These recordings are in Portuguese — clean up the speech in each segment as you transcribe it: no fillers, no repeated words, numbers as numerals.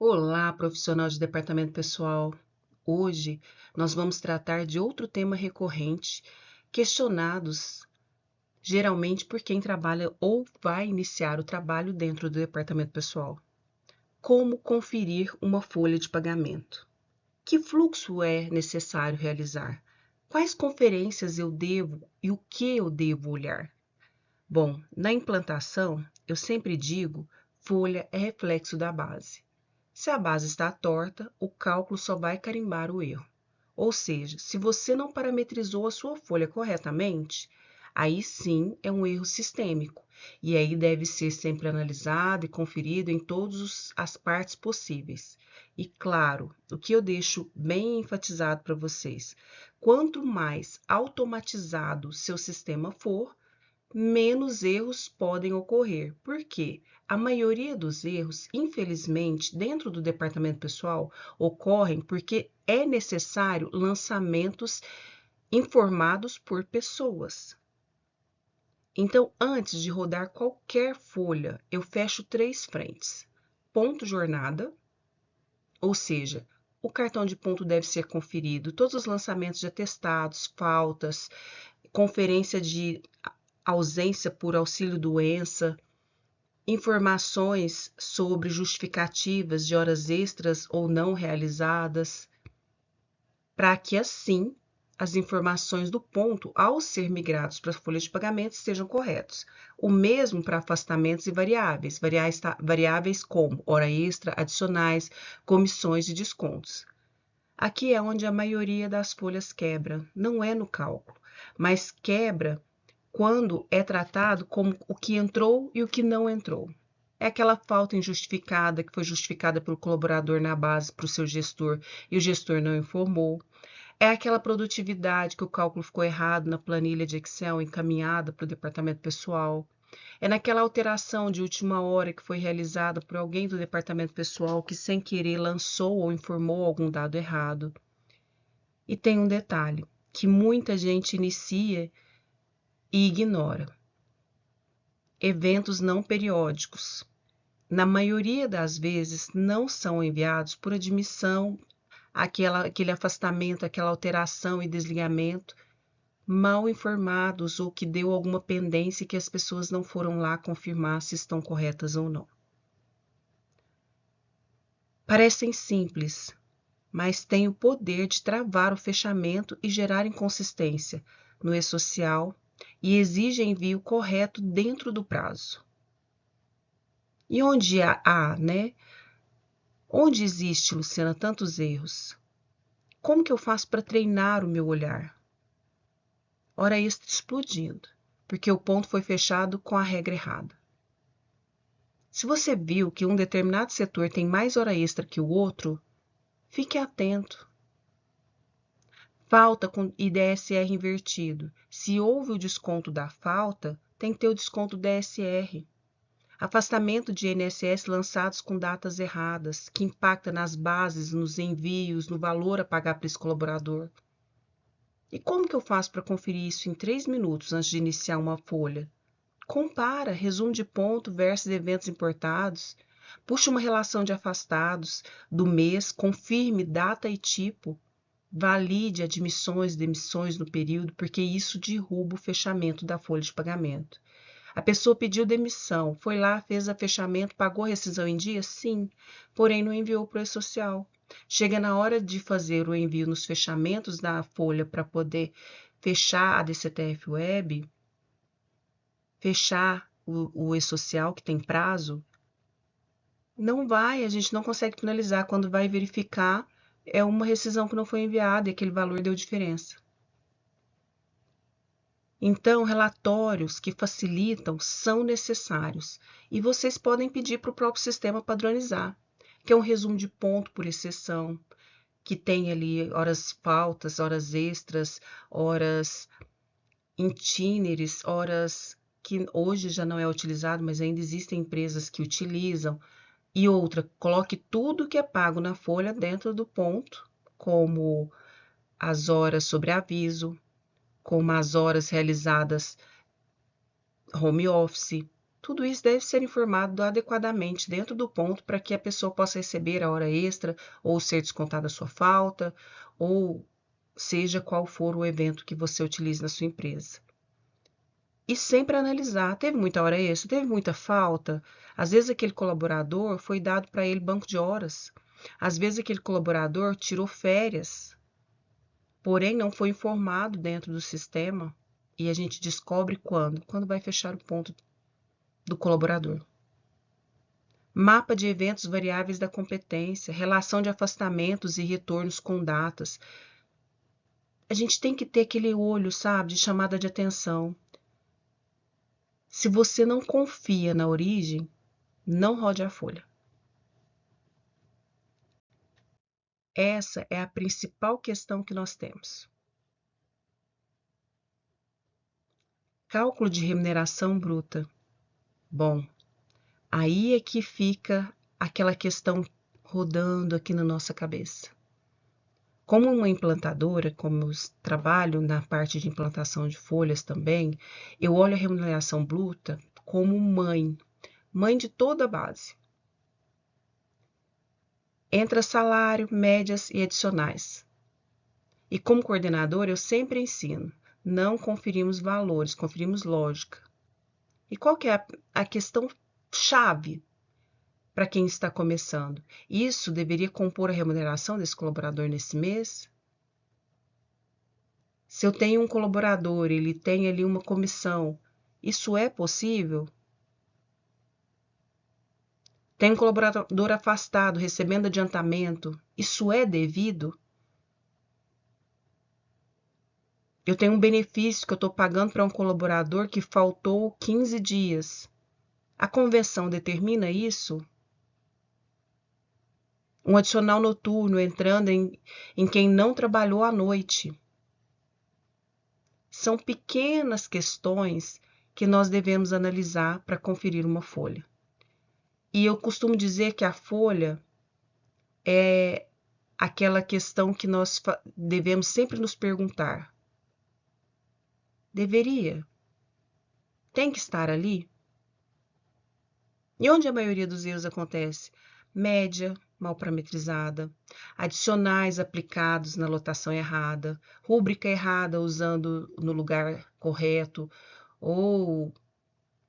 Olá, profissional de departamento pessoal. Hoje nós vamos tratar de outro tema recorrente, questionados geralmente por quem trabalha ou vai iniciar o trabalho dentro do departamento pessoal. Como conferir uma folha de pagamento? Que fluxo é necessário realizar? Quais conferências eu devo e o que eu devo olhar? Bom, na implantação, eu sempre digo, folha é reflexo da base. Se a base está torta, o cálculo só vai carimbar o erro. Ou seja, se você não parametrizou a sua folha corretamente, aí sim é um erro sistêmico. E aí deve ser sempre analisado e conferido em todas as partes possíveis. E claro, o que eu deixo bem enfatizado para vocês: quanto mais automatizado seu sistema for, menos erros podem ocorrer. Por quê? A maioria dos erros, infelizmente, dentro do departamento pessoal, ocorrem porque é necessário lançamentos informados por pessoas. Então, antes de rodar qualquer folha, eu fecho 3 frentes. Ponto jornada, ou seja, o cartão de ponto deve ser conferido, todos os lançamentos de atestados, faltas, conferência de ausência por auxílio-doença, informações sobre justificativas de horas extras ou não realizadas, para que assim as informações do ponto, ao ser migrados para a folha de pagamento, estejam corretos. O mesmo para afastamentos e variáveis, variáveis como hora extra, adicionais, comissões e descontos. Aqui é onde a maioria das folhas quebra, não é no cálculo, mas quebra quando é tratado como o que entrou e o que não entrou. É aquela falta injustificada que foi justificada pelo colaborador na base para o seu gestor e o gestor não informou. É aquela produtividade que o cálculo ficou errado na planilha de Excel encaminhada para o departamento pessoal. É naquela alteração de última hora que foi realizada por alguém do departamento pessoal que sem querer lançou ou informou algum dado errado. E tem um detalhe que muita gente inicia e ignora: eventos não periódicos. Na maioria das vezes, não são enviados por admissão, aquele afastamento, aquela alteração e desligamento, mal informados ou que deu alguma pendência que as pessoas não foram lá confirmar se estão corretas ou não. Parecem simples, mas têm o poder de travar o fechamento e gerar inconsistência no e-social e exige envio correto dentro do prazo. E onde né? Onde existe, Luciana, tantos erros? Como que eu faço para treinar o meu olhar? Hora extra explodindo, porque o ponto foi fechado com a regra errada. Se você viu que um determinado setor tem mais hora extra que o outro, fique atento. Falta com IDSR invertido. Se houve o desconto da falta, tem que ter o desconto DSR. Afastamento de INSS lançados com datas erradas, que impacta nas bases, nos envios, no valor a pagar para esse colaborador. E como que eu faço para conferir isso em 3 minutos antes de iniciar uma folha? Compara resumo de ponto versus eventos importados. Puxe uma relação de afastados do mês, confirme data e tipo. Valide admissões e demissões no período, porque isso derruba o fechamento da folha de pagamento. A pessoa pediu demissão, foi lá, fez a fechamento, pagou a rescisão em dia? Sim, porém não enviou para o e-social. Chega na hora de fazer o envio nos fechamentos da folha para poder fechar a DCTF Web, fechar o e-social que tem prazo, não vai, a gente não consegue finalizar. Quando vai verificar, é uma rescisão que não foi enviada e aquele valor deu diferença. Então, relatórios que facilitam são necessários e vocês podem pedir para o próprio sistema padronizar, que é um resumo de ponto por exceção, que tem ali horas faltas, horas extras, horas itineres, horas que hoje já não é utilizado, mas ainda existem empresas que utilizam. E outra, coloque tudo que é pago na folha dentro do ponto, como as horas sobre aviso, como as horas realizadas home office, Tudo isso deve ser informado adequadamente dentro do ponto para que a pessoa possa receber a hora extra ou ser descontada a sua falta, ou seja qual for o evento que você utilize na sua empresa. E sempre analisar, teve muita hora extra, teve muita falta. Às vezes aquele colaborador foi dado para ele banco de horas. Às vezes aquele colaborador tirou férias, porém não foi informado dentro do sistema. E a gente descobre quando? Quando vai fechar o ponto do colaborador. Mapa de eventos variáveis da competência, relação de afastamentos e retornos com datas. A gente tem que ter aquele olho, sabe, de chamada de atenção. Se você não confia na origem, não rode a folha. Essa é a principal questão que nós temos. Cálculo de remuneração bruta. Bom, aí é que fica aquela questão rodando aqui na nossa cabeça. Como uma implantadora, como eu trabalho na parte de implantação de folhas também, eu olho a remuneração bruta como mãe de toda a base. Entra salário, médias e adicionais. E como coordenadora, eu sempre ensino, não conferimos valores, conferimos lógica. E qual que é a questão chave para quem está começando? Isso deveria compor a remuneração desse colaborador nesse mês? Se eu tenho um colaborador, ele tem ali uma comissão, isso é possível? Tem um colaborador afastado, recebendo adiantamento, isso é devido? Eu tenho um benefício que eu estou pagando para um colaborador que faltou 15 dias. A convenção determina isso? Um adicional noturno entrando em quem não trabalhou à noite. São pequenas questões que nós devemos analisar para conferir uma folha. E eu costumo dizer que a folha é aquela questão que nós devemos sempre nos perguntar. Deveria? Tem que estar ali? E onde a maioria dos erros acontece? Média mal parametrizada, adicionais aplicados na lotação errada, rúbrica errada usando no lugar correto, ou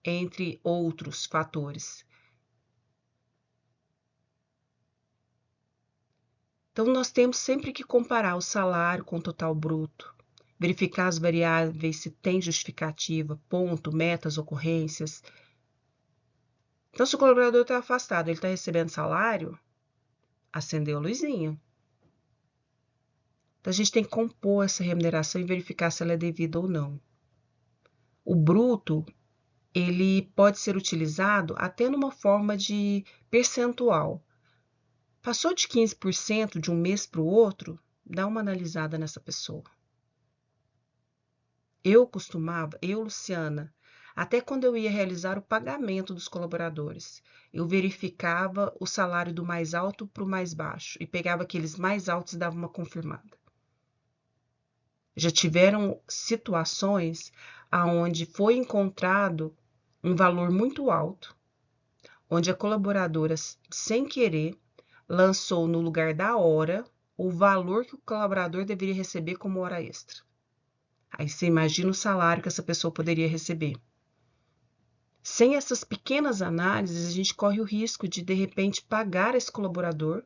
entre outros fatores. Então, nós temos sempre que comparar o salário com o total bruto, verificar as variáveis se tem justificativa, ponto, metas, ocorrências. Então, se o colaborador está afastado, ele está recebendo salário, acendeu a luzinha. Então, a gente tem que compor essa remuneração e verificar se ela é devida ou não. O bruto, ele pode ser utilizado até numa forma de percentual. Passou de 15% de um mês para o outro, dá uma analisada nessa pessoa. Eu, Luciana, até quando eu ia realizar o pagamento dos colaboradores, eu verificava o salário do mais alto para o mais baixo e pegava aqueles mais altos e dava uma confirmada. Já tiveram situações onde foi encontrado um valor muito alto, onde a colaboradora, sem querer, lançou no lugar da hora o valor que o colaborador deveria receber como hora extra. Aí você imagina o salário que essa pessoa poderia receber. Sem essas pequenas análises, a gente corre o risco de repente, pagar esse colaborador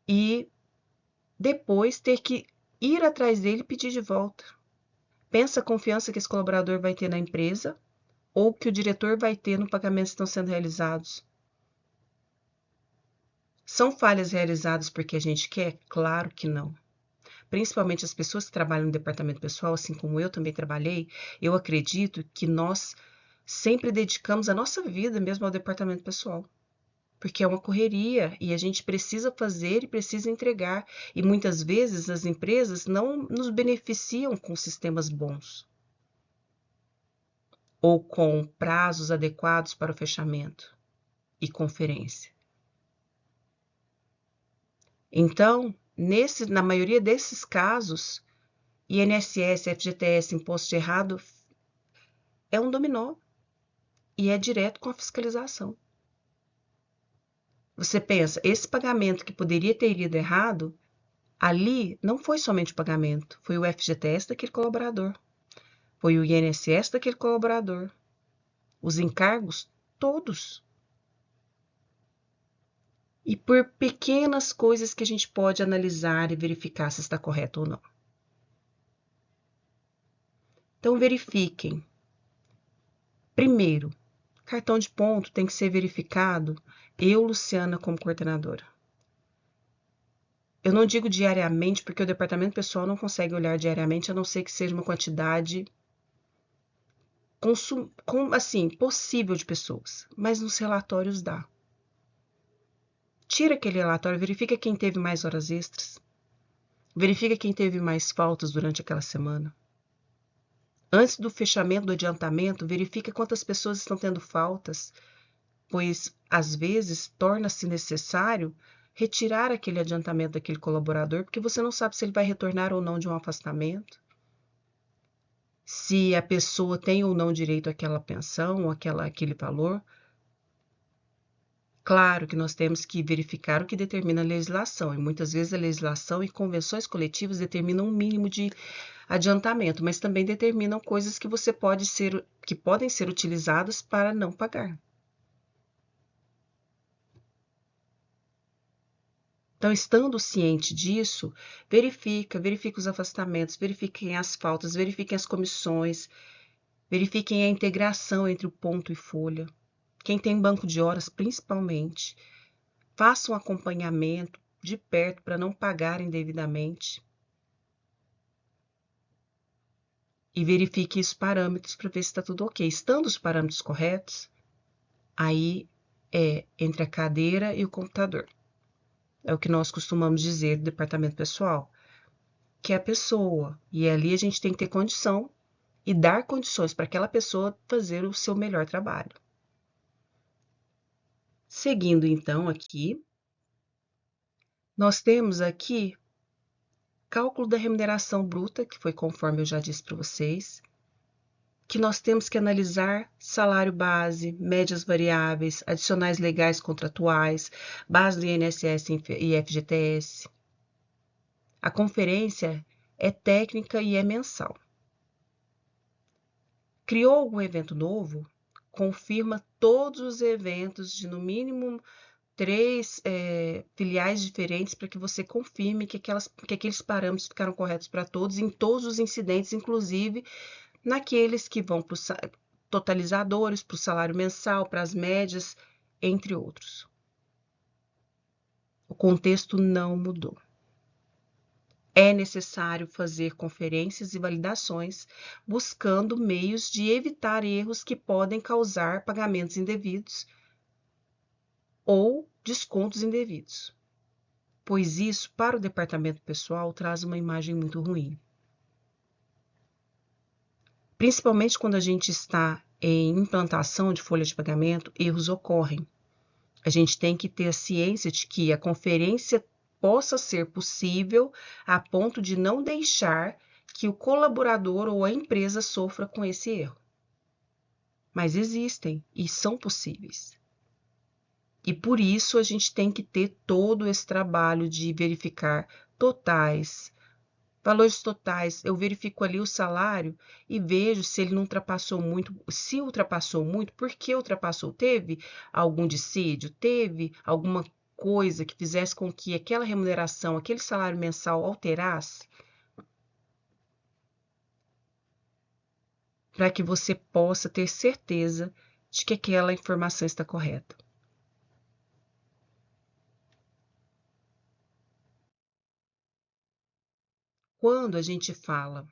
e depois ter que ir atrás dele e pedir de volta. Pensa a confiança que esse colaborador vai ter na empresa ou que o diretor vai ter no pagamento que estão sendo realizados. São falhas realizadas porque a gente quer? Claro que não. Principalmente as pessoas que trabalham no departamento pessoal, assim como eu também trabalhei, eu acredito que nós sempre dedicamos a nossa vida mesmo ao departamento pessoal. Porque é uma correria e a gente precisa fazer e precisa entregar. E muitas vezes as empresas não nos beneficiam com sistemas bons ou com prazos adequados para o fechamento e conferência. Então, na maioria desses casos, INSS, FGTS, imposto errado, é um dominó. e é direto com a fiscalização. Você pensa, esse pagamento que poderia ter ido errado, ali não foi somente o pagamento, foi o FGTS daquele colaborador, foi o INSS daquele colaborador, os encargos todos. E por pequenas coisas que a gente pode analisar e verificar se está correto ou não. Então, verifiquem. Primeiro, cartão de ponto tem que ser verificado, eu, Luciana, como coordenadora. Eu não digo diariamente, porque o departamento pessoal não consegue olhar diariamente, a não ser que seja uma quantidade assim, possível de pessoas, mas nos relatórios dá. Tira aquele relatório, verifica quem teve mais horas extras, verifica quem teve mais faltas durante aquela semana. Antes do fechamento do adiantamento, verifica quantas pessoas estão tendo faltas, pois, às vezes, torna-se necessário retirar aquele adiantamento daquele colaborador, porque você não sabe se ele vai retornar ou não de um afastamento, se a pessoa tem ou não direito àquela pensão, ou aquele valor. Claro que nós temos que verificar o que determina a legislação, e muitas vezes a legislação e convenções coletivas determinam um mínimo de adiantamento, mas também determinam coisas que podem ser utilizadas para não pagar. Então, estando ciente disso, verifica os afastamentos, verifiquem as faltas, verifiquem as comissões, verifiquem a integração entre o ponto e folha. Quem tem banco de horas, principalmente, faça um acompanhamento de perto para não pagar indevidamente. E verifique os parâmetros para ver se está tudo ok. Estando os parâmetros corretos, aí é entre a cadeira e o computador. É o que nós costumamos dizer do departamento pessoal, que é a pessoa. E ali a gente tem que ter condição e dar condições para aquela pessoa fazer o seu melhor trabalho. Seguindo então aqui, nós temos aqui cálculo da remuneração bruta, que foi conforme eu já disse para vocês, que nós temos que analisar salário base, médias variáveis, adicionais legais contratuais, base do INSS e FGTS. A conferência é técnica e é mensal. Criou algum evento novo? Confirma todos os eventos de no mínimo 3 filiais diferentes para que você confirme que aqueles parâmetros ficaram corretos para todos, em todos os incidentes, inclusive naqueles que vão para os totalizadores, para o salário mensal, para as médias, entre outros. O contexto não mudou. É necessário fazer conferências e validações, buscando meios de evitar erros que podem causar pagamentos indevidos ou descontos indevidos, pois isso, para o departamento pessoal, traz uma imagem muito ruim. Principalmente quando a gente está em implantação de folha de pagamento, erros ocorrem. A gente tem que ter a ciência de que a conferência possa ser possível a ponto de não deixar que o colaborador ou a empresa sofra com esse erro. Mas existem e são possíveis. E por isso a gente tem que ter todo esse trabalho de verificar totais, valores totais. Eu verifico ali o salário e vejo se ele não ultrapassou muito. Se ultrapassou muito, por que ultrapassou? Teve algum dissídio? Teve alguma coisa que fizesse com que aquela remuneração, aquele salário mensal alterasse? Para que você possa ter certeza de que aquela informação está correta. Quando a gente fala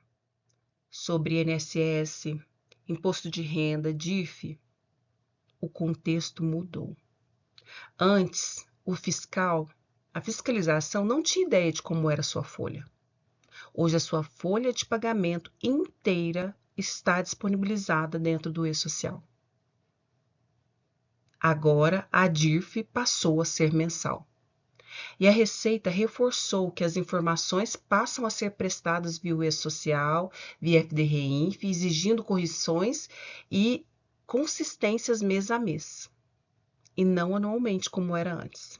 sobre INSS, imposto de renda, DIF, o contexto mudou. Antes, a fiscalização não tinha ideia de como era a sua folha. Hoje, a sua folha de pagamento inteira está disponibilizada dentro do e-social. Agora, a DIRF passou a ser mensal. E a Receita reforçou que as informações passam a ser prestadas via e-social, via FDRINF, exigindo correções e consistências mês a mês, e não anualmente como era antes.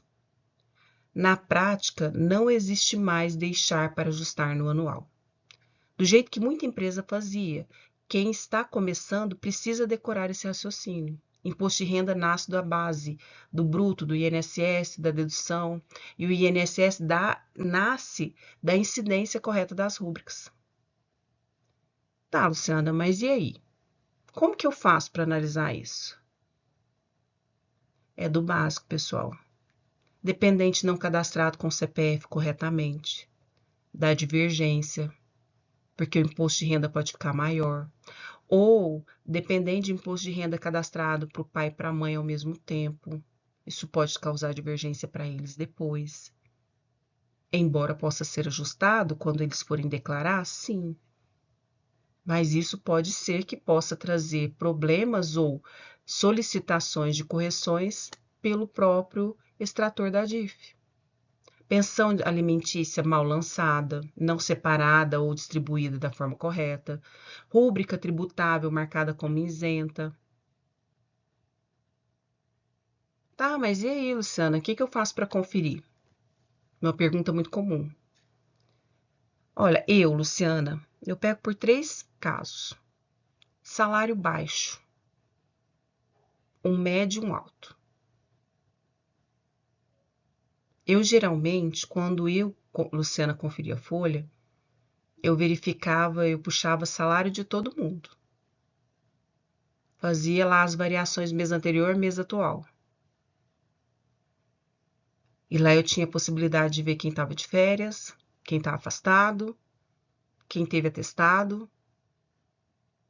Na prática, não existe mais deixar para ajustar no anual. Do jeito que muita empresa fazia, quem está começando precisa decorar esse raciocínio. Imposto de renda nasce da base, do bruto, do INSS, da dedução, e o INSS nasce da incidência correta das rúbricas. Tá, Luciana, mas e aí? Como que eu faço para analisar isso? É do básico, pessoal. Dependente não cadastrado com CPF corretamente, da divergência, porque o imposto de renda pode ficar maior, ou dependente de imposto de renda cadastrado para o pai e para a mãe ao mesmo tempo. Isso pode causar divergência para eles depois. Embora possa ser ajustado quando eles forem declarar, sim. Mas isso pode ser que possa trazer problemas ou solicitações de correções pelo próprio extrator da DIF. Pensão alimentícia mal lançada, não separada ou distribuída da forma correta, rúbrica tributável marcada como isenta. Tá, mas e aí, Luciana, o que eu faço para conferir? Uma pergunta muito comum. Olha, Luciana, eu pego por 3 casos. Salário baixo, um médio e um alto. Eu geralmente, quando Luciana, conferia a folha, eu verificava, eu puxava salário de todo mundo. Fazia lá as variações mês anterior, mês atual. E lá eu tinha a possibilidade de ver quem estava de férias, quem está afastado, quem teve atestado.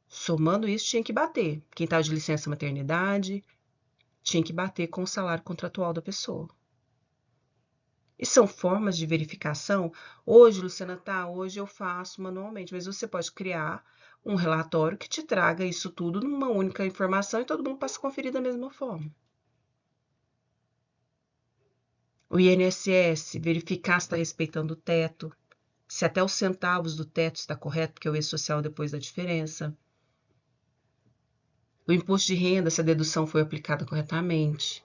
Somando isso, tinha que bater. Quem estava de licença maternidade, tinha que bater com o salário contratual da pessoa. E são formas de verificação. Hoje, Luciana, hoje eu faço manualmente, mas você pode criar um relatório que te traga isso tudo numa única informação e todo mundo passa a conferir da mesma forma. O INSS, verificar se está respeitando o teto, se até os centavos do teto está correto, porque o ex-social depois da diferença. O imposto de renda, se a dedução foi aplicada corretamente.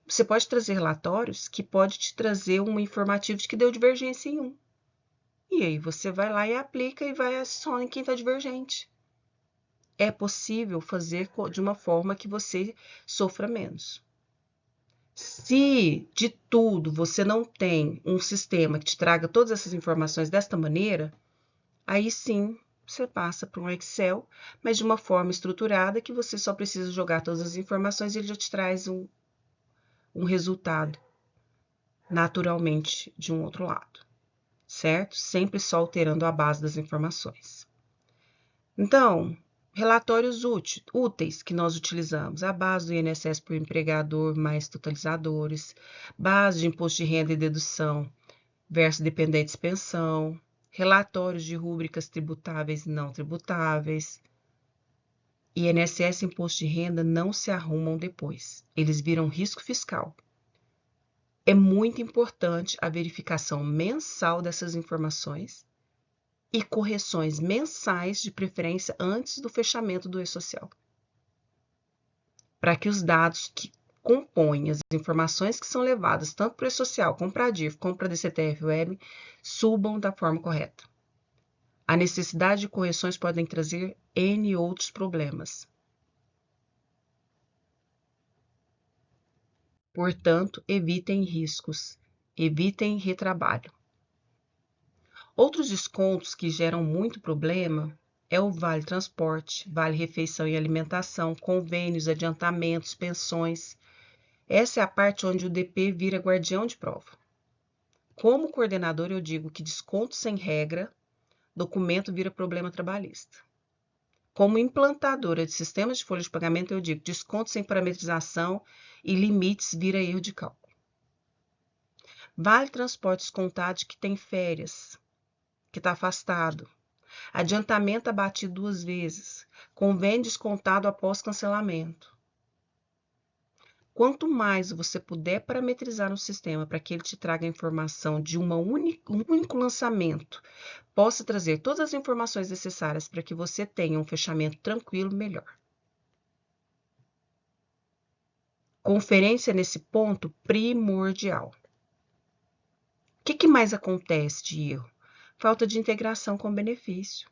Você pode trazer relatórios que pode te trazer um informativo de que deu divergência em um. E aí você vai lá e aplica e vai só em quem está divergente. É possível fazer de uma forma que você sofra menos. Se de tudo você não tem um sistema que te traga todas essas informações desta maneira, aí sim você passa para um Excel, mas de uma forma estruturada que você só precisa jogar todas as informações e ele já te traz um resultado naturalmente de um outro lado, certo? Sempre só alterando a base das informações. Então, relatórios úteis que nós utilizamos, a base do INSS por empregador mais totalizadores, base de imposto de renda e dedução versus dependentes pensão, relatórios de rúbricas tributáveis e não tributáveis. INSS e imposto de renda não se arrumam depois, eles viram risco fiscal. É muito importante a verificação mensal dessas informações e correções mensais, de preferência antes do fechamento do e-social, para que os dados que compõem as informações que são levadas tanto para o e-social, como para a DIF, como para a DCTF Web, subam da forma correta. A necessidade de correções podem trazer N outros problemas. Portanto, evitem riscos, evitem retrabalho. Outros descontos que geram muito problema é o Vale Transporte, Vale Refeição e Alimentação, convênios, adiantamentos, pensões. Essa é a parte onde o DP vira guardião de prova. Como coordenador, eu digo que desconto sem regra, documento vira problema trabalhista. Como implantadora de sistemas de folha de pagamento, eu digo desconto sem parametrização e limites vira erro de cálculo. Vale Transporte descontado de que tem férias, que está afastado. Adiantamento abatido 2 vezes. Convênio descontado após cancelamento. Quanto mais você puder parametrizar no sistema para que ele te traga a informação de um único lançamento, possa trazer todas as informações necessárias para que você tenha um fechamento tranquilo, melhor. Conferência nesse ponto primordial. O que mais acontece de erro? Falta de integração com benefício.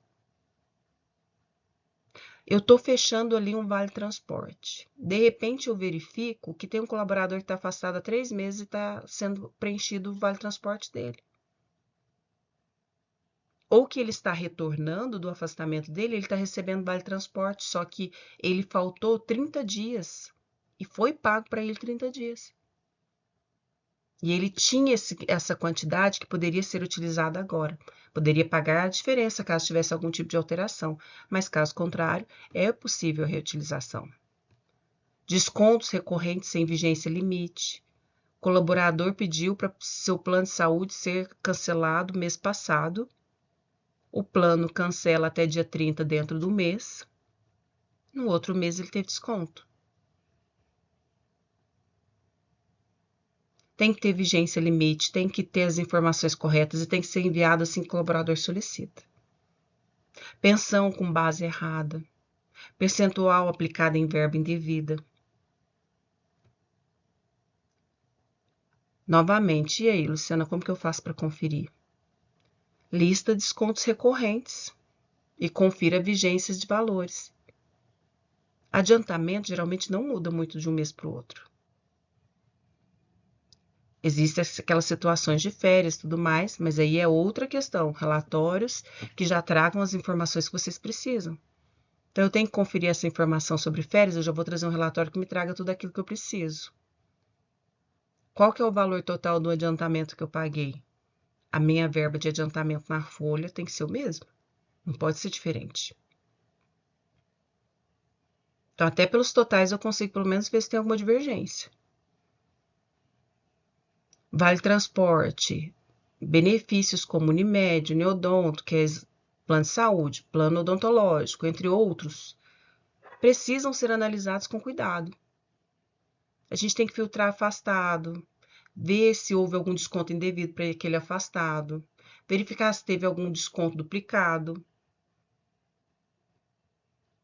Eu estou fechando ali um vale transporte. De repente eu verifico que tem um colaborador que está afastado há 3 meses e está sendo preenchido o vale transporte dele. Ou que ele está retornando do afastamento dele, ele está recebendo vale transporte, só que ele faltou 30 dias e foi pago para ele 30 dias. E ele tinha essa quantidade que poderia ser utilizada agora. Poderia pagar a diferença caso tivesse algum tipo de alteração, mas caso contrário, é possível a reutilização. Descontos recorrentes sem vigência limite. O colaborador pediu para seu plano de saúde ser cancelado mês passado. O plano cancela até dia 30 dentro do mês. No outro mês ele teve desconto. Tem que ter vigência limite, tem que ter as informações corretas e tem que ser enviado assim que o colaborador solicita. Pensão com base errada. Percentual aplicado em verba indevida. Novamente, e aí, Luciana, como que eu faço para conferir? Lista descontos recorrentes e confira vigências de valores. Adiantamento geralmente não muda muito de um mês para o outro. Existem aquelas situações de férias e tudo mais, mas aí é outra questão. Relatórios que já tragam as informações que vocês precisam. Então, eu tenho que conferir essa informação sobre férias, eu já vou trazer um relatório que me traga tudo aquilo que eu preciso. Qual que é o valor total do adiantamento que eu paguei? A minha verba de adiantamento na folha tem que ser o mesmo. Não pode ser diferente. Então, até pelos totais, eu consigo pelo menos ver se tem alguma divergência. Vale transporte, benefícios como Unimed, Neodonto, que é plano de saúde, plano odontológico, entre outros, precisam ser analisados com cuidado. A gente tem que filtrar afastado, ver se houve algum desconto indevido para aquele afastado, verificar se teve algum desconto duplicado.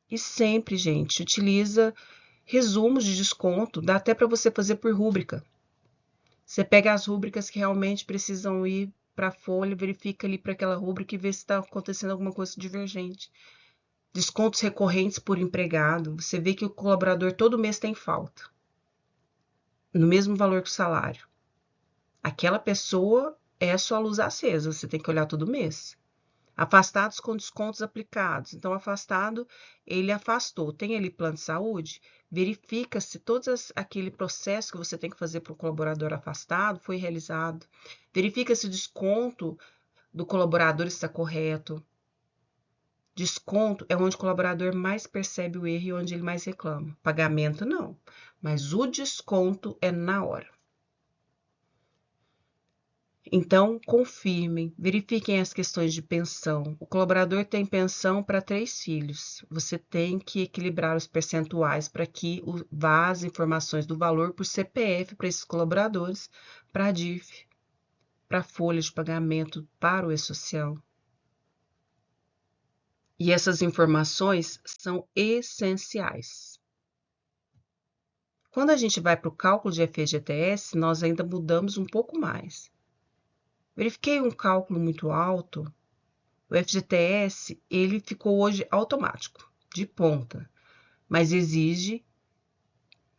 E sempre, gente, utiliza resumos de desconto, dá até para você fazer por rúbrica. Você pega as rúbricas que realmente precisam ir para a folha, verifica ali para aquela rúbrica e vê se está acontecendo alguma coisa divergente. Descontos recorrentes por empregado, você vê que o colaborador todo mês tem falta, no mesmo valor que o salário. Aquela pessoa é a sua luz acesa, você tem que olhar todo mês. Afastados com descontos aplicados. Então, afastado, ele afastou. Tem ali plano de saúde? Verifica se todo aquele processo que você tem que fazer para o colaborador afastado foi realizado. Verifica se o desconto do colaborador está correto. Desconto é onde o colaborador mais percebe o erro e onde ele mais reclama. Pagamento, não. Mas o desconto é na hora. Então, confirmem, verifiquem as questões de pensão. O colaborador tem pensão para 3 filhos. Você tem que equilibrar os percentuais para que vá as informações do valor por CPF para esses colaboradores, para a DIF, para a folha de pagamento para o E-Social. E essas informações são essenciais. Quando a gente vai para o cálculo de FGTS, nós ainda mudamos um pouco mais. Verifiquei um cálculo muito alto. O FGTS, ele ficou hoje automático, de ponta, mas exige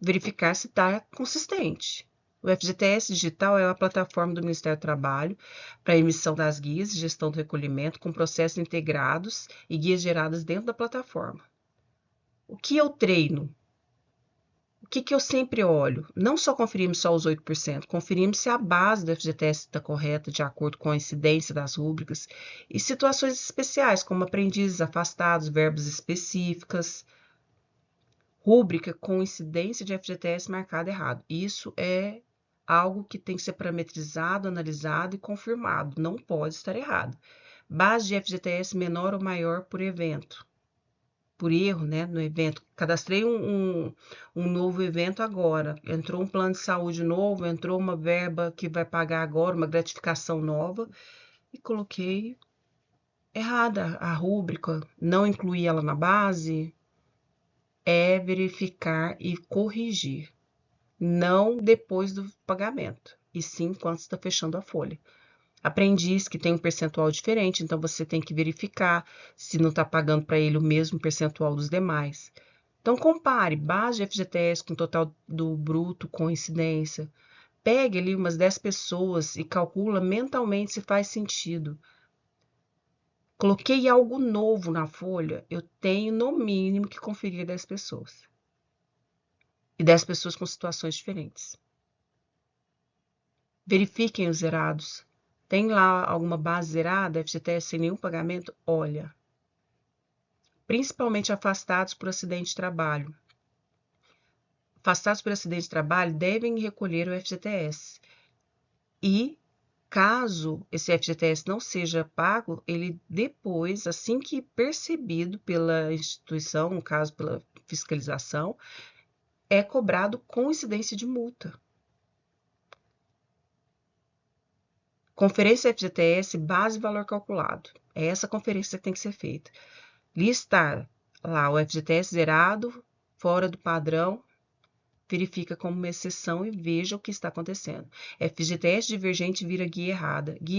verificar se está consistente. O FGTS Digital é uma plataforma do Ministério do Trabalho para emissão das guias de gestão do recolhimento com processos integrados e guias geradas dentro da plataforma. O que eu treino? O que eu sempre olho? Não só conferimos só os 8%, conferimos se a base do FGTS está correta, de acordo com a incidência das rúbricas, e situações especiais, como aprendizes afastados, verbas específicas, rúbrica com incidência de FGTS marcada errado. Isso é algo que tem que ser parametrizado, analisado e confirmado, não pode estar errado. Base de FGTS menor ou maior por evento. Por erro, né, no evento. Cadastrei um novo evento agora. Entrou um plano de saúde novo, entrou uma verba que vai pagar agora, uma gratificação nova, e coloquei errada a rúbrica, não incluí ela na base. É verificar e corrigir. não depois do pagamento, e sim quando está fechando a folha. Aprendiz que tem um percentual diferente, então você tem que verificar se não está pagando para ele o mesmo percentual dos demais. Então, compare base de FGTS com total do bruto com incidência. Pegue ali umas 10 pessoas e calcula mentalmente se faz sentido. Coloquei algo novo na folha, eu tenho no mínimo que conferir 10 pessoas. E 10 pessoas com situações diferentes. Verifiquem os zerados. Tem lá alguma base zerada, FGTS sem nenhum pagamento? Olha. Principalmente afastados por acidente de trabalho. Afastados por acidente de trabalho devem recolher o FGTS. E, caso esse FGTS não seja pago, ele depois, assim que percebido pela instituição, no caso pela fiscalização, é cobrado com incidência de multa. Conferência FGTS, base e valor calculado. É essa conferência que tem que ser feita. Listar lá o FGTS zerado, fora do padrão, verifica como uma exceção e veja o que está acontecendo. FGTS divergente vira guia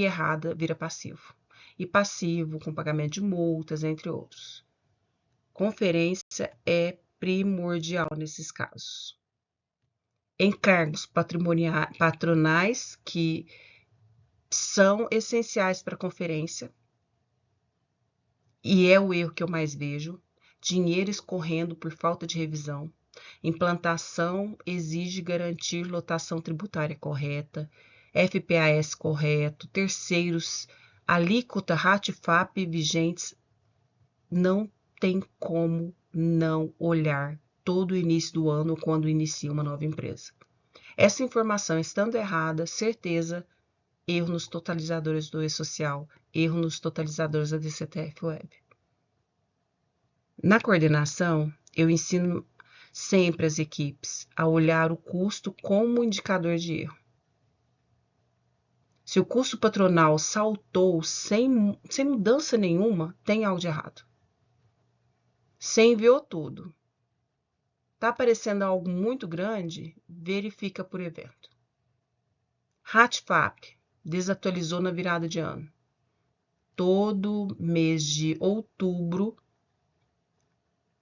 errada vira passivo. E passivo com pagamento de multas, entre outros. Conferência é primordial nesses casos. Encargos patronais que são essenciais para a conferência, e é o erro que eu mais vejo, dinheiro escorrendo por falta de revisão. Implantação exige garantir lotação tributária correta, FPAS correto, terceiros, alíquota RATFAP vigentes. Não tem como não olhar todo o início do ano quando inicia uma nova empresa. Essa informação estando errada, certeza, erro nos totalizadores do E-Social, erro nos totalizadores da DCTF Web. Na coordenação, eu ensino sempre as equipes a olhar o custo como indicador de erro. Se o custo patronal saltou sem mudança nenhuma, tem algo de errado. Você enviou tudo. Está aparecendo algo muito grande? Verifica por evento. RATFAP desatualizou na virada de ano. Todo mês de outubro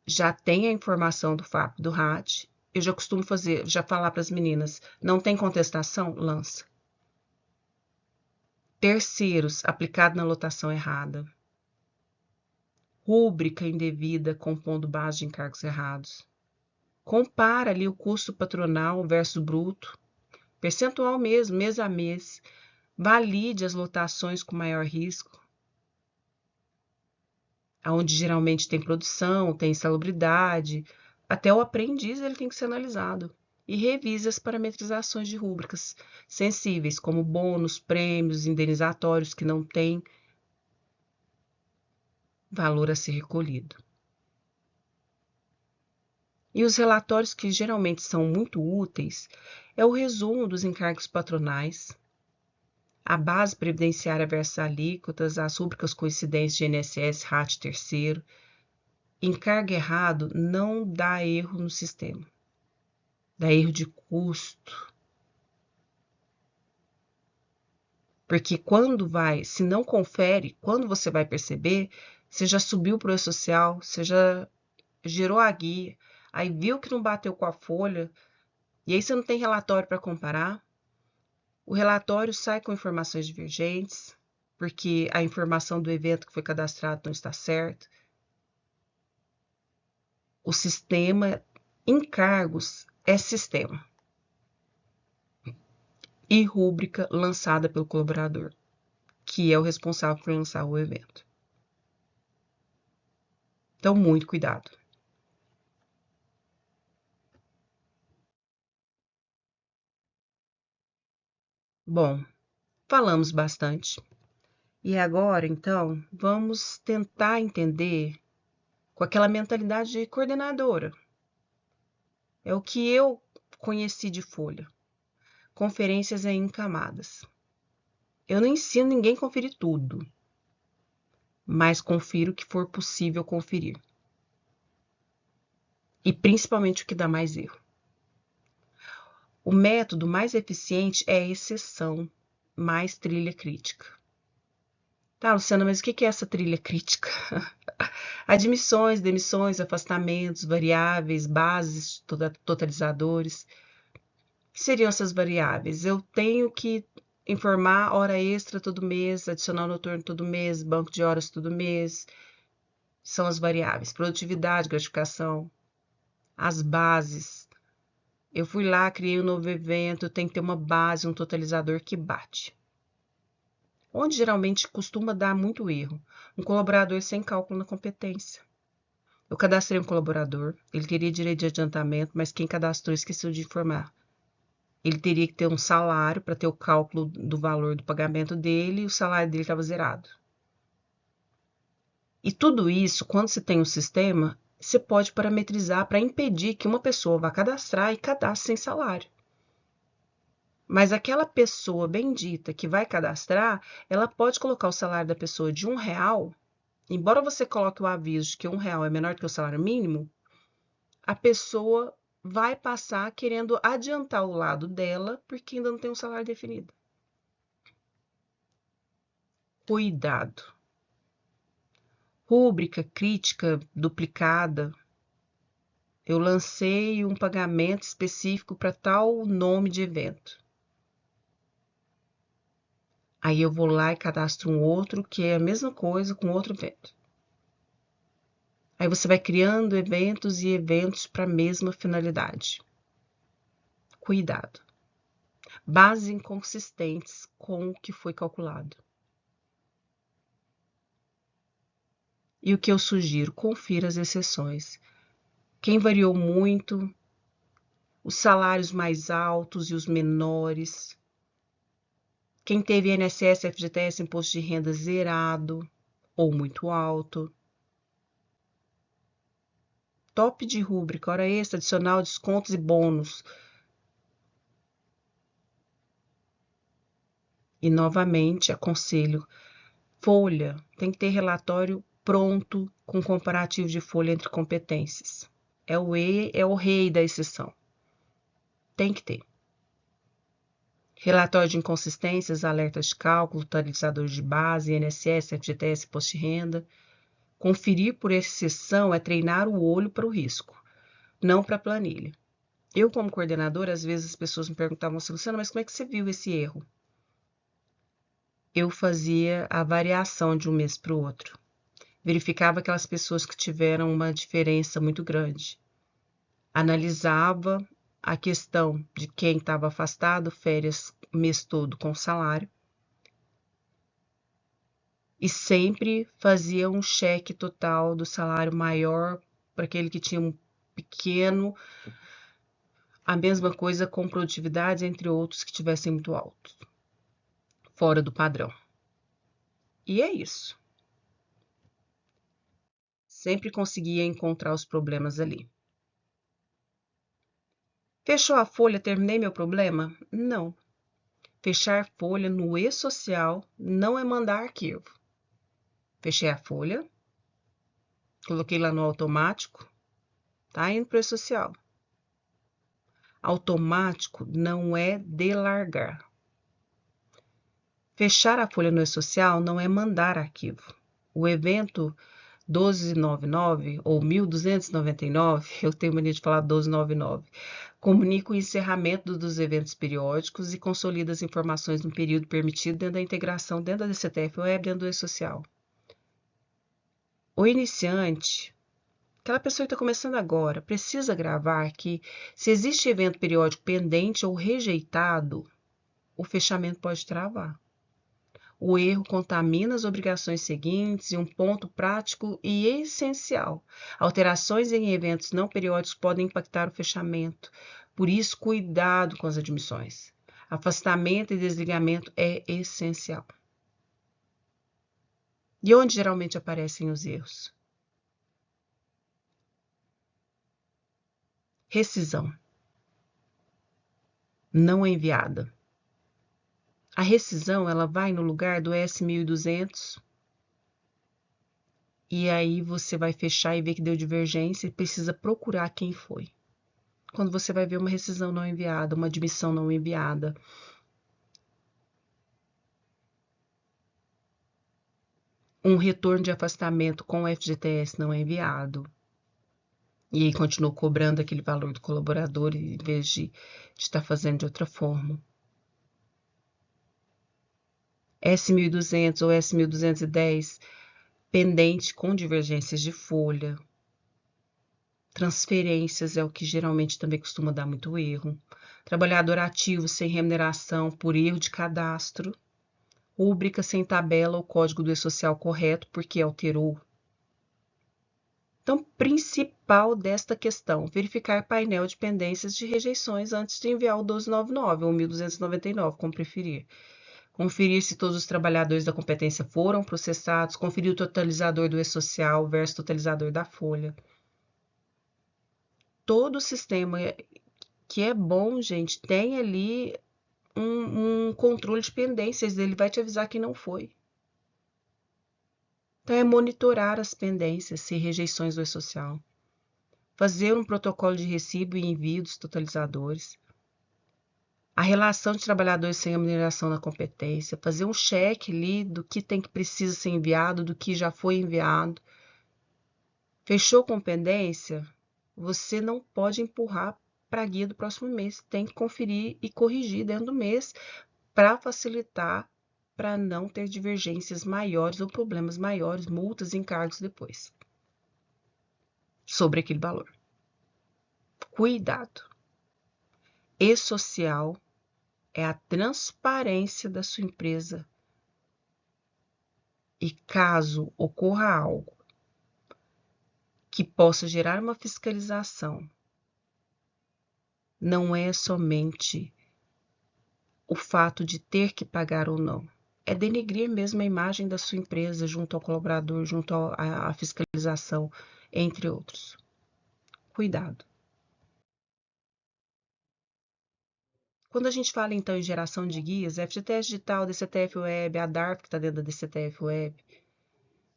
já tem a informação do FAP do RAT. Eu já costumo falar para as meninas, não tem contestação? Lança. Terceiros, aplicado na lotação errada. Rúbrica indevida, compondo base de encargos errados. Compara ali o custo patronal versus bruto. Percentual mesmo, mês a mês. Valide as lotações com maior risco. Onde geralmente tem produção, tem insalubridade. Até o aprendiz ele tem que ser analisado. E revise as parametrizações de rúbricas sensíveis, como bônus, prêmios, indenizatórios que não têm valor a ser recolhido. E os relatórios que geralmente são muito úteis é o resumo dos encargos patronais, a base previdenciária versus alíquotas, as rúbricas com incidência de INSS, RAT terceiro. Encargo errado não dá erro no sistema, dá erro de custo. Porque se não confere, quando você vai perceber, você já subiu para o E-Social, você já gerou a guia, aí viu que não bateu com a folha, e aí você não tem relatório para comparar. O relatório sai com informações divergentes, porque a informação do evento que foi cadastrado não está certa. O sistema encargos é sistema e rúbrica lançada pelo colaborador, que é o responsável por lançar o evento. Então, muito cuidado. Bom, falamos bastante. E agora, então, vamos tentar entender com aquela mentalidade de coordenadora. É o que eu conheci de folha. Conferências em camadas. Eu não ensino ninguém a conferir tudo, mas confiro o que for possível conferir. E principalmente o que dá mais erro. O método mais eficiente é a exceção, mais trilha crítica. Tá, Luciana, mas o que é essa trilha crítica? Admissões, demissões, afastamentos, variáveis, bases, totalizadores. O que seriam essas variáveis? Eu tenho que informar hora extra todo mês, adicional noturno todo mês, banco de horas todo mês. São as variáveis. Produtividade, gratificação. As bases. Eu fui lá, criei um novo evento, tem que ter uma base, um totalizador que bate. Onde geralmente costuma dar muito erro? Um colaborador sem cálculo na competência. Eu cadastrei um colaborador, ele teria direito de adiantamento, mas quem cadastrou esqueceu de informar. Ele teria que ter um salário para ter o cálculo do valor do pagamento dele e o salário dele estava zerado. E tudo isso, quando você tem um sistema, você pode parametrizar para impedir que uma pessoa vá cadastrar e cadastre sem salário. Mas aquela pessoa bendita que vai cadastrar, ela pode colocar o salário da pessoa de R$1, embora você coloque o aviso de que R$1 é menor do que o salário mínimo, a pessoa vai passar querendo adiantar o lado dela porque ainda não tem um salário definido. Cuidado. Rúbrica, crítica, duplicada. Eu lancei um pagamento específico para tal nome de evento. Aí eu vou lá e cadastro um outro que é a mesma coisa com outro evento. Aí você vai criando eventos e eventos para a mesma finalidade. Cuidado. Bases inconsistentes com o que foi calculado. E o que eu sugiro? Confira as exceções. Quem variou muito, os salários mais altos e os menores. Quem teve INSS, FGTS, imposto de renda zerado ou muito alto. Top de rúbrica, hora extra, adicional, descontos e bônus. E novamente aconselho, folha, tem que ter relatório pronto com comparativo de folha entre competências. É o rei da exceção. Tem que ter. Relatório de inconsistências, alertas de cálculo, totalizador de base, INSS, FGTS, imposto de renda. Conferir por exceção é treinar o olho para o risco, não para a planilha. Eu, como coordenadora, às vezes as pessoas me perguntavam assim, Luciana, mas como é que você viu esse erro? Eu fazia a variação de um mês para o outro. Verificava aquelas pessoas que tiveram uma diferença muito grande. Analisava a questão de quem estava afastado, férias, o mês todo com salário. E sempre fazia um cheque total do salário maior para aquele que tinha um pequeno, a mesma coisa com produtividade, entre outros que tivessem muito alto, fora do padrão. E é isso. Sempre conseguia encontrar os problemas ali. Fechou a folha, terminei meu problema? Não. Fechar folha no e-social não é mandar arquivo. Fechei a folha, coloquei lá no automático, tá indo para o e-social. Automático não é delargar. Fechar a folha no e-social não é mandar arquivo. O evento 1299 ou 1299, eu tenho mania de falar 1299, comunica o encerramento dos eventos periódicos e consolida as informações no período permitido dentro da integração dentro da DCTF Web, dentro do e-social. O iniciante, aquela pessoa que está começando agora, precisa gravar que se existe evento periódico pendente ou rejeitado, o fechamento pode travar. O erro contamina as obrigações seguintes e um ponto prático e essencial. Alterações em eventos não periódicos podem impactar o fechamento. Por isso, cuidado com as admissões. Afastamento e desligamento é essencial. E onde geralmente aparecem os erros? Rescisão. Não é enviada. A rescisão, ela vai no lugar do S1200 e aí você vai fechar e ver que deu divergência e precisa procurar quem foi. quando você vai ver uma rescisão não enviada, uma admissão não enviada. Um retorno de afastamento com o FGTS não é enviado. E aí continuou cobrando aquele valor do colaborador em vez de estar fazendo de outra forma. S.1200 ou S.210 pendente com divergências de folha. Transferências é o que geralmente também costuma dar muito erro. Trabalhador ativo sem remuneração por erro de cadastro. Rúbrica sem tabela ou código do E-Social correto porque alterou. Então, principal desta questão, verificar painel de pendências de rejeições antes de enviar o 1299 ou 1299, como preferir. Conferir se todos os trabalhadores da competência foram processados, conferir o totalizador do E-Social versus totalizador da folha. Todo o sistema que é bom, gente, tem ali um controle de pendências, ele vai te avisar que não foi. Então, é monitorar as pendências e rejeições do E-Social. Fazer um protocolo de recibo e envio dos totalizadores. A relação de trabalhadores sem remuneração na competência. Fazer um cheque ali do que precisa ser enviado, do que já foi enviado. Fechou com pendência? Você não pode empurrar para a guia do próximo mês. Tem que conferir e corrigir dentro do mês para facilitar, para não ter divergências maiores ou problemas maiores, multas e encargos depois sobre aquele valor. Cuidado. E-Social é a transparência da sua empresa. E caso ocorra algo que possa gerar uma fiscalização, não é somente o fato de ter que pagar ou não. É denegrir mesmo a imagem da sua empresa junto ao colaborador, junto à fiscalização, entre outros. Cuidado. Quando a gente fala, então, em geração de guias, FGTS Digital, DCTF Web, a DARF, que está dentro da DCTF Web,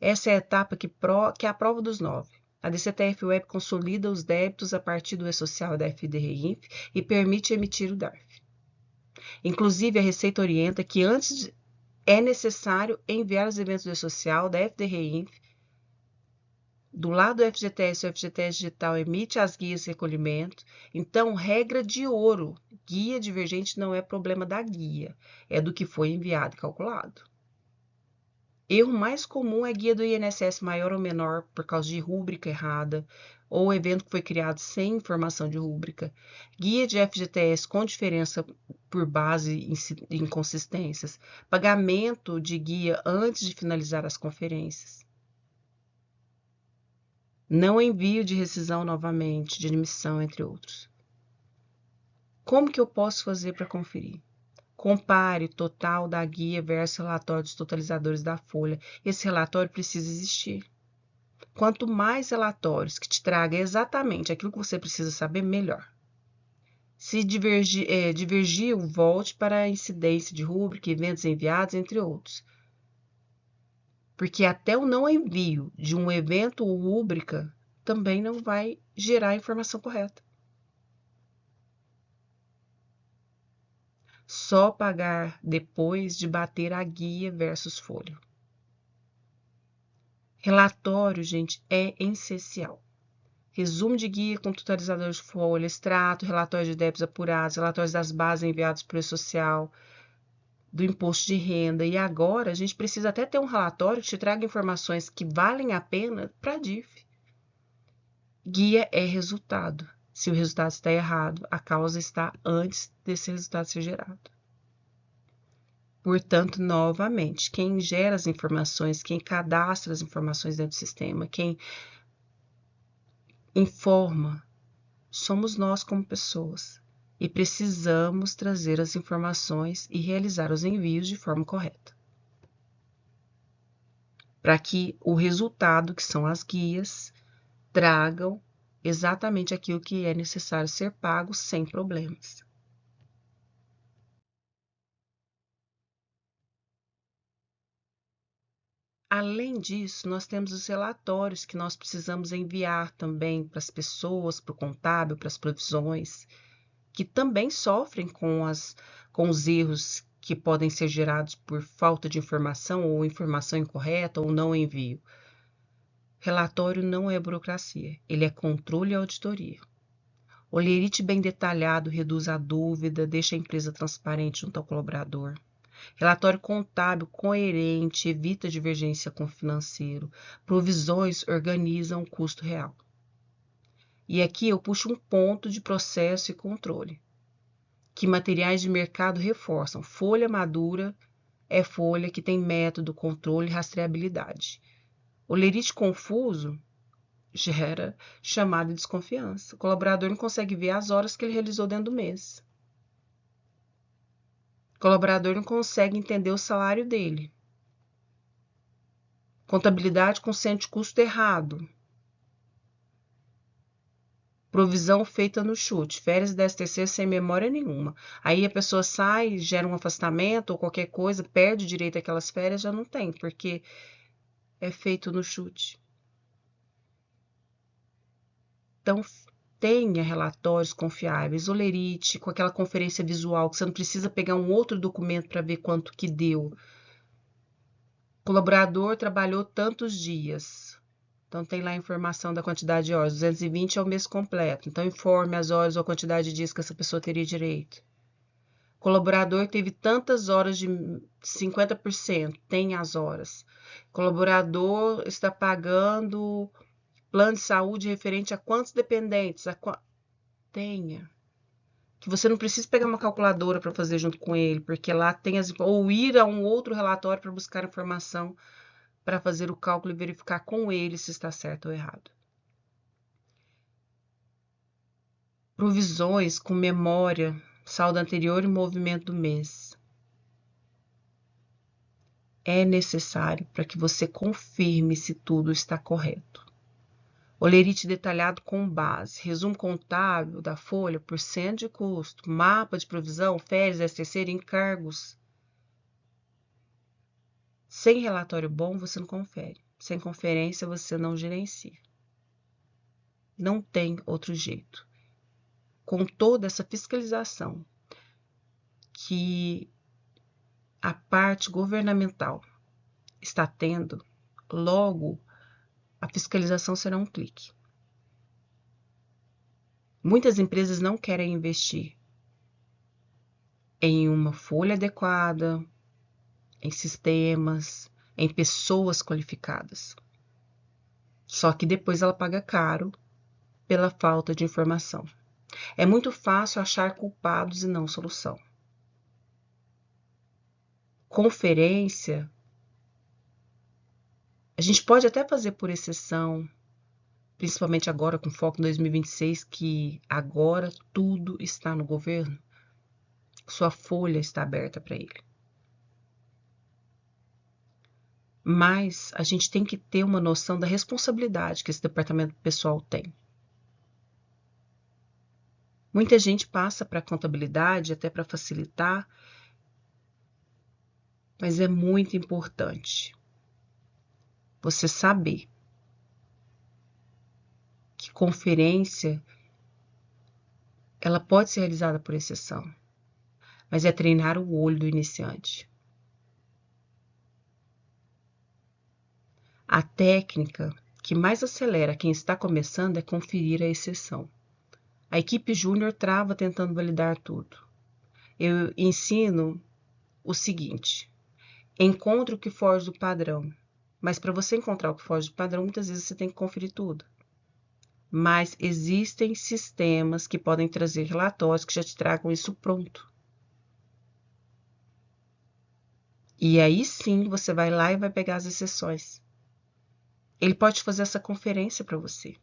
essa é a etapa que é a prova dos 9. A DCTF Web consolida os débitos a partir do E-Social da FDRINF e permite emitir o DARF. Inclusive, a Receita orienta que antes é necessário enviar os eventos do E-Social da FDRINF. Do lado do FGTS, o FGTS Digital emite as guias de recolhimento. Então, regra de ouro, guia divergente não é problema da guia, é do que foi enviado e calculado. Erro mais comum é guia do INSS maior ou menor por causa de rúbrica errada, ou evento que foi criado sem informação de rúbrica. Guia de FGTS com diferença por base e inconsistências. Pagamento de guia antes de finalizar as conferências. Não envio de rescisão novamente, de admissão, entre outros. Como que eu posso fazer para conferir? Compare o total da guia versus o relatório dos totalizadores da folha. Esse relatório precisa existir. Quanto mais relatórios que te tragam exatamente aquilo que você precisa saber, melhor. Se divergiu, volte para a incidência de rúbrica, eventos enviados, entre outros. Porque até o não envio de um evento ou rúbrica também não vai gerar a informação correta. Só pagar depois de bater a guia versus folha. Relatório, gente, é essencial. Resumo de guia com totalizador de folha, extrato, relatório de débitos apurados, relatórios das bases enviados para o E-Social, do imposto de renda. E agora a gente precisa até ter um relatório que te traga informações que valem a pena para a DIF. Guia é resultado. Se o resultado está errado, a causa está antes desse resultado ser gerado. Portanto, novamente, quem gera as informações, quem cadastra as informações dentro do sistema, quem informa, somos nós como pessoas. E precisamos trazer as informações e realizar os envios de forma correta. Para que o resultado, que são as guias, tragam exatamente aquilo que é necessário ser pago sem problemas. Além disso, nós temos os relatórios que nós precisamos enviar também para as pessoas, para o contábil, para as provisões, que também sofrem com os erros que podem ser gerados por falta de informação ou informação incorreta ou não envio. Relatório não é burocracia, ele é controle e auditoria. Olerite bem detalhado reduz a dúvida, deixa a empresa transparente junto ao colaborador. Relatório contábil coerente, evita divergência com o financeiro. Provisões organizam o custo real. E aqui eu puxo um ponto de processo e controle, que materiais de mercado reforçam. Folha madura é folha que tem método, controle e rastreabilidade. Olerite confuso gera chamada de desconfiança. O colaborador não consegue ver as horas que ele realizou dentro do mês. O colaborador não consegue entender o salário dele. Contabilidade com centro de custo errado. Provisão feita no chute. Férias e 13º sem memória nenhuma. Aí a pessoa sai, gera um afastamento ou qualquer coisa, perde o direito àquelas férias, já não tem, porque é feito no chute. Então, tenha relatórios confiáveis, Olerite, com aquela conferência visual, que você não precisa pegar um outro documento para ver quanto que deu. O colaborador trabalhou tantos dias. Então, tem lá a informação da quantidade de horas. 220 é o mês completo. Então, informe as horas ou a quantidade de dias que essa pessoa teria direito. O colaborador teve tantas horas de 50%. Tem as horas. O colaborador está pagando plano de saúde referente a quantos dependentes? Tenha. Que você não precisa pegar uma calculadora para fazer junto com ele, porque lá tem ou ir a um outro relatório para buscar informação para fazer o cálculo e verificar com ele se está certo ou errado. Provisões com memória, saldo anterior e movimento do mês. É necessário para que você confirme se tudo está correto. Olerite detalhado com base, resumo contábil da folha por cento de custo, mapa de provisão, férias, 13º, encargos. Sem relatório bom, você não confere. Sem conferência, você não gerencia. Não tem outro jeito. Com toda essa fiscalização que a parte governamental está tendo, logo a fiscalização será um clique. Muitas empresas não querem investir em uma folha adequada, em sistemas, em pessoas qualificadas. Só que depois ela paga caro pela falta de informação. É muito fácil achar culpados e não solução. Conferência, a gente pode até fazer por exceção, principalmente agora com foco em 2026, que agora tudo está no governo. Sua folha está aberta para ele. Mas a gente tem que ter uma noção da responsabilidade que esse departamento pessoal tem. Muita gente passa para a contabilidade até para facilitar, mas é muito importante você saber que conferência ela pode ser realizada por exceção, mas é treinar o olho do iniciante. A técnica que mais acelera quem está começando é conferir a exceção. A equipe júnior trava tentando validar tudo. Eu ensino o seguinte: encontre o que foge do padrão. Mas para você encontrar o que foge do padrão, muitas vezes você tem que conferir tudo. Mas existem sistemas que podem trazer relatórios que já te tragam isso pronto. E aí sim você vai lá e vai pegar as exceções. Ele pode fazer essa conferência para você.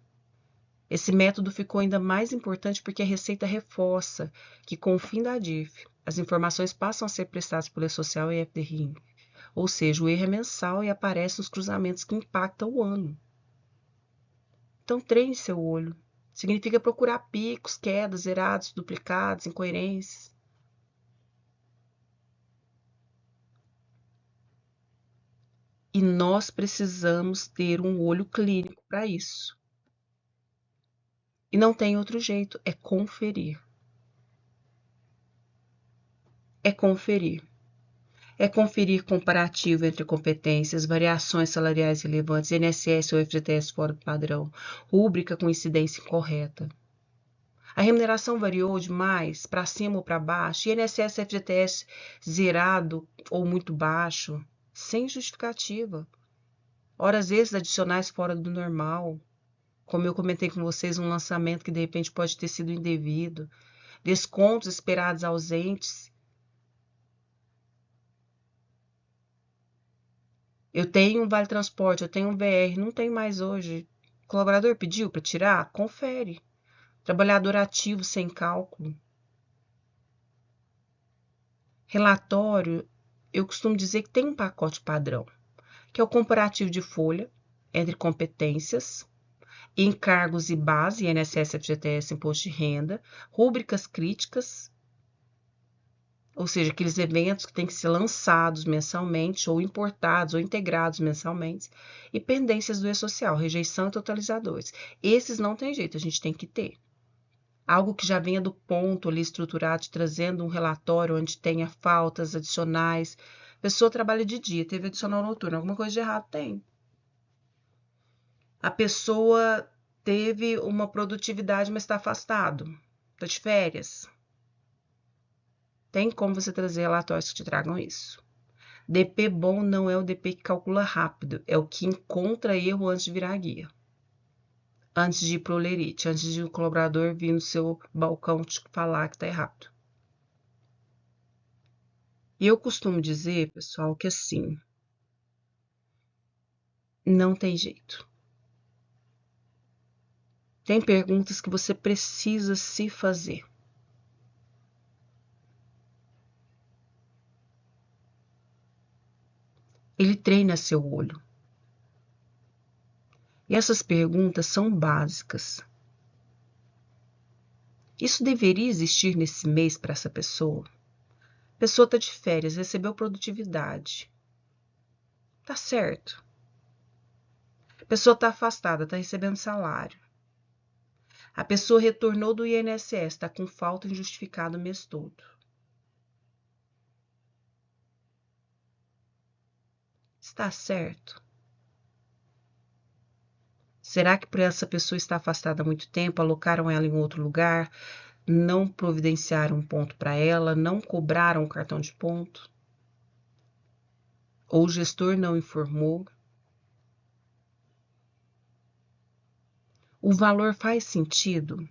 Esse método ficou ainda mais importante porque a Receita reforça que, com o fim da DIF, as informações passam a ser prestadas por E-Social e FDRIM. Ou seja, o erro é mensal e aparece nos cruzamentos que impactam o ano. Então, treine seu olho. Significa procurar picos, quedas, zerados, duplicados, incoerências. E nós nós precisamos ter um olho clínico para isso. E não tem outro jeito, é conferir. É conferir. É conferir comparativo entre competências, variações salariais relevantes, INSS ou FGTS fora do padrão, rúbrica com incidência incorreta. A remuneração variou demais, para cima ou para baixo, INSS e FGTS zerado ou muito baixo, sem justificativa. Horas extras adicionais fora do normal. Como eu comentei com vocês, um lançamento que de repente pode ter sido indevido. Descontos esperados ausentes. Eu tenho um Vale Transporte, eu tenho um VR, não tem mais hoje. O colaborador pediu para tirar? Confere. Trabalhador ativo sem cálculo. Relatório, eu costumo dizer que tem um pacote padrão, que é o comparativo de folha entre competências, encargos e base, INSS, FGTS, Imposto de Renda, rúbricas críticas, ou seja, aqueles eventos que têm que ser lançados mensalmente, ou importados, ou integrados mensalmente, e pendências do E-Social, rejeição e totalizadores. Esses não tem jeito, a gente tem que ter. Algo que já venha do ponto ali estruturado, trazendo um relatório onde tenha faltas adicionais. A pessoa trabalha de dia, teve adicional noturno, alguma coisa de errado tem. A pessoa teve uma produtividade, mas está afastado, está de férias. Tem como você trazer relatórios que te tragam isso. DP bom não é o DP que calcula rápido, é o que encontra erro antes de virar guia. Antes de ir para o lerite, antes de o colaborador vir no seu balcão te falar que está errado. E eu costumo dizer, pessoal, que assim, não tem jeito. Tem perguntas que você precisa se fazer. Ele treina seu olho. E essas perguntas são básicas. Isso deveria existir nesse mês para essa pessoa? A pessoa está de férias, recebeu produtividade. Tá certo. A pessoa está afastada, está recebendo salário. A pessoa retornou do INSS, está com falta injustificada o mês todo. Está certo? Será que por essa pessoa estar afastada há muito tempo, alocaram ela em outro lugar, não providenciaram um ponto para ela, não cobraram o cartão de ponto? Ou o gestor não informou? O valor faz sentido?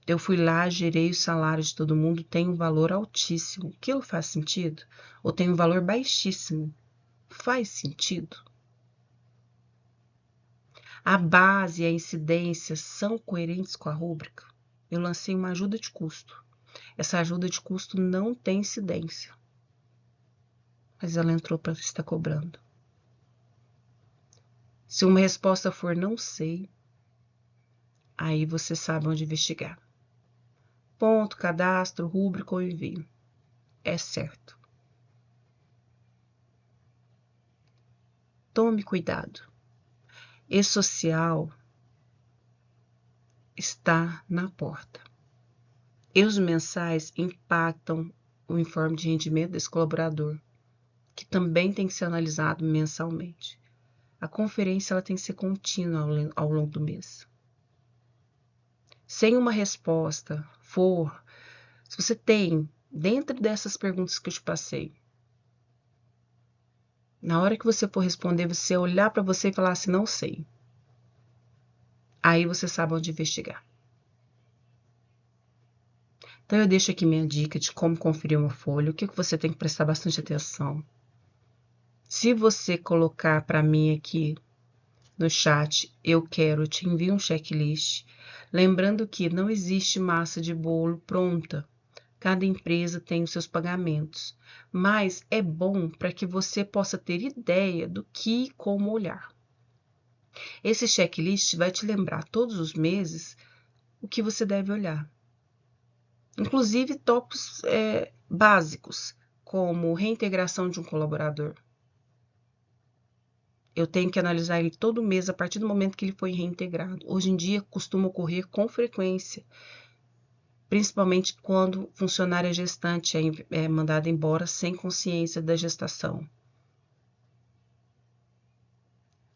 Eu fui lá, gerei o salário de todo mundo, tem um valor altíssimo. Aquilo faz sentido? Ou tem um valor baixíssimo? Faz sentido? A base e a incidência são coerentes com a rúbrica? Eu lancei uma ajuda de custo. Essa ajuda de custo não tem incidência, mas ela entrou para estar cobrando. Se uma resposta for não sei, aí você sabe onde investigar. Ponto, cadastro, rúbrica ou envio. É certo. Tome cuidado. E-Social está na porta. E os mensais impactam o informe de rendimento desse colaborador, que também tem que ser analisado mensalmente. A conferência ela tem que ser contínua ao longo do mês. Sem uma resposta se você tem, dentro dessas perguntas que eu te passei, na hora que você for responder, você olhar para você e falar assim, não sei. Aí você sabe onde investigar. Então eu deixo aqui minha dica de como conferir uma folha, o que você tem que prestar bastante atenção. Se você colocar para mim aqui no chat, eu te envio um checklist, lembrando que não existe massa de bolo pronta. Cada empresa tem os seus pagamentos, mas é bom para que você possa ter ideia do que e como olhar. Esse checklist vai te lembrar todos os meses o que você deve olhar. Inclusive tópicos básicos, como reintegração de um colaborador. eu tenho que analisar ele todo mês a partir do momento que ele foi reintegrado. Hoje em dia costuma ocorrer com frequência, principalmente quando funcionária gestante é mandada embora sem consciência da gestação.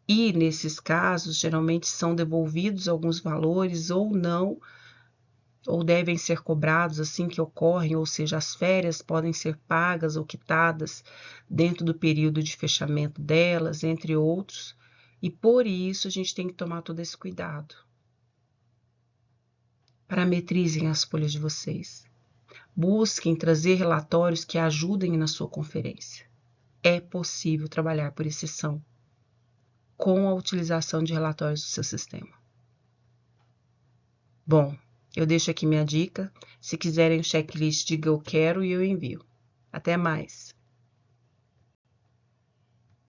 E, nesses casos, geralmente são devolvidos alguns valores ou não, ou devem ser cobrados assim que ocorrem, ou seja, as férias podem ser pagas ou quitadas dentro do período de fechamento delas, entre outros, e por isso a gente tem que tomar todo esse cuidado. Parametrizem as folhas de vocês. Busquem trazer relatórios que ajudem na sua conferência. É possível trabalhar por exceção com a utilização de relatórios do seu sistema. Bom, eu deixo aqui minha dica. Se quiserem o checklist, diga eu quero e eu envio. Até mais!